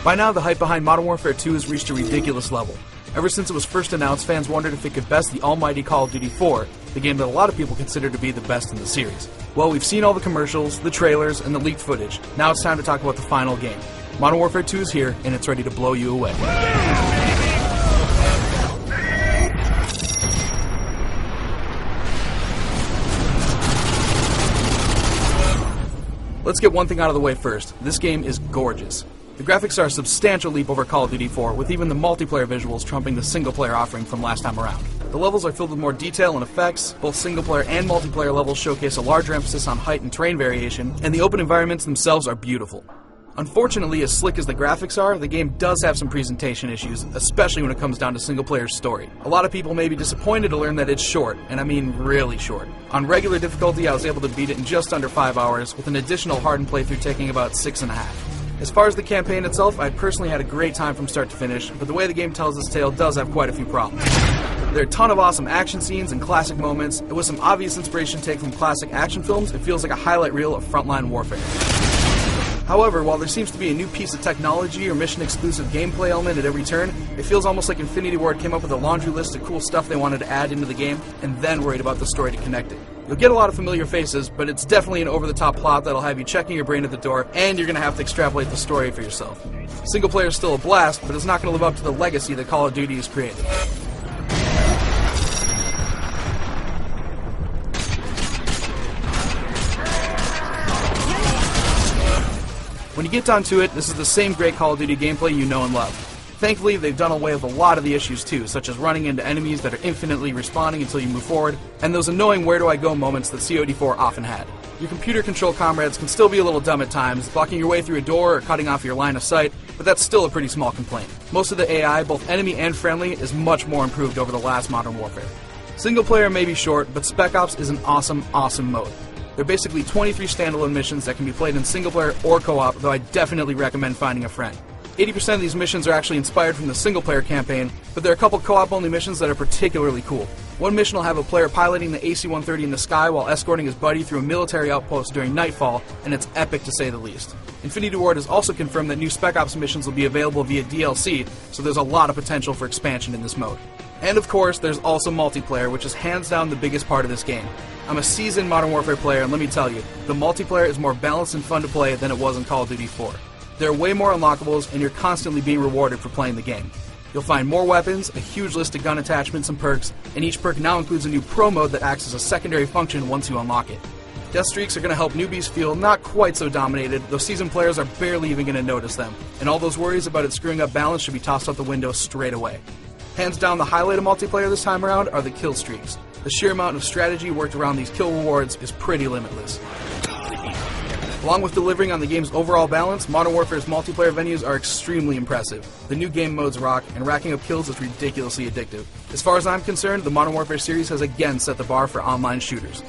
By now, the hype behind Modern Warfare 2 has reached a ridiculous level. Ever since it was first announced, fans wondered if it could best the almighty Call of Duty 4, the game that a lot of people consider to be the best in the series. Well, we've seen all the commercials, the trailers, and the leaked footage. Now it's time to talk about the final game. Modern Warfare 2 is here, and it's ready to blow you away. Let's get one thing out of the way first. This game is gorgeous. The graphics are a substantial leap over Call of Duty 4, with even the multiplayer visuals trumping the single-player offering from last time around. The levels are filled with more detail and effects, both single-player and multiplayer levels showcase a larger emphasis on height and terrain variation, and the open environments themselves are beautiful. Unfortunately, as slick as the graphics are, the game does have some presentation issues, especially when it comes down to single-player story. A lot of people may be disappointed to learn that it's short, and I mean really short. On regular difficulty, I was able to beat it in just under 5 hours, with an additional hardened playthrough taking about 6.5. As far as the campaign itself, I personally had a great time from start to finish, but the way the game tells its tale does have quite a few problems. There are a ton of awesome action scenes and classic moments, and with some obvious inspiration taken from classic action films, it feels like a highlight reel of frontline warfare. However, while there seems to be a new piece of technology or mission-exclusive gameplay element at every turn, it feels almost like Infinity Ward came up with a laundry list of cool stuff they wanted to add into the game, and then worried about the story to connect it. You'll get a lot of familiar faces, but it's definitely an over-the-top plot that'll have you checking your brain at the door, and you're going to have to extrapolate the story for yourself. Single player is still a blast, but it's not going to live up to the legacy that Call of Duty has created. When you get down to it, this is the same great Call of Duty gameplay you know and love. Thankfully, they've done away with a lot of the issues too, such as running into enemies that are infinitely respawning until you move forward, and those annoying where-do-I-go moments that COD4 often had. Your computer-controlled comrades can still be a little dumb at times, blocking your way through a door or cutting off your line of sight, but that's still a pretty small complaint. Most of the AI, both enemy and friendly, is much more improved over the last Modern Warfare. Single player may be short, but Spec Ops is an awesome, awesome mode. There are basically 23 standalone missions that can be played in single player or co-op, though I definitely recommend finding a friend. 80% of these missions are actually inspired from the single player campaign, but there are a couple co-op only missions that are particularly cool. One mission will have a player piloting the AC-130 in the sky while escorting his buddy through a military outpost during nightfall, and it's epic to say the least. Infinity Ward has also confirmed that new Spec Ops missions will be available via DLC, so there's a lot of potential for expansion in this mode. And of course, there's also multiplayer, which is hands down the biggest part of this game. I'm a seasoned Modern Warfare player, and let me tell you, the multiplayer is more balanced and fun to play than it was in Call of Duty 4. There are way more unlockables, and you're constantly being rewarded for playing the game. You'll find more weapons, a huge list of gun attachments and perks, and each perk now includes a new pro mode that acts as a secondary function once you unlock it. Death streaks are going to help newbies feel not quite so dominated, though seasoned players are barely even going to notice them, and all those worries about it screwing up balance should be tossed out the window straight away. Hands down, the highlight of multiplayer this time around are the kill streaks. The sheer amount of strategy worked around these kill rewards is pretty limitless. Along with delivering on the game's overall balance, Modern Warfare's multiplayer venues are extremely impressive. The new game modes rock, and racking up kills is ridiculously addictive. As far as I'm concerned, the Modern Warfare series has again set the bar for online shooters.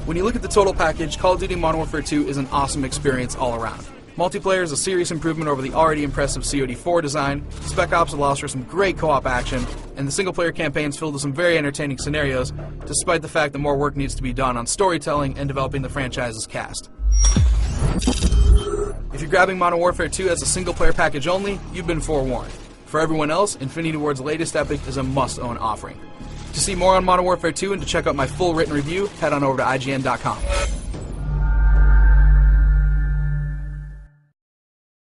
When you look at the total package, Call of Duty Modern Warfare 2 is an awesome experience all around. Multiplayer is a serious improvement over the already impressive COD4 design, Spec Ops allows for some great co-op action, and the single-player campaign is filled with some very entertaining scenarios, despite the fact that more work needs to be done on storytelling and developing the franchise's cast. If you're grabbing Modern Warfare 2 as a single-player package only, you've been forewarned. For everyone else, Infinity Ward's latest epic is a must-own offering. To see more on Modern Warfare 2 and to check out my full written review, head on over to IGN.com.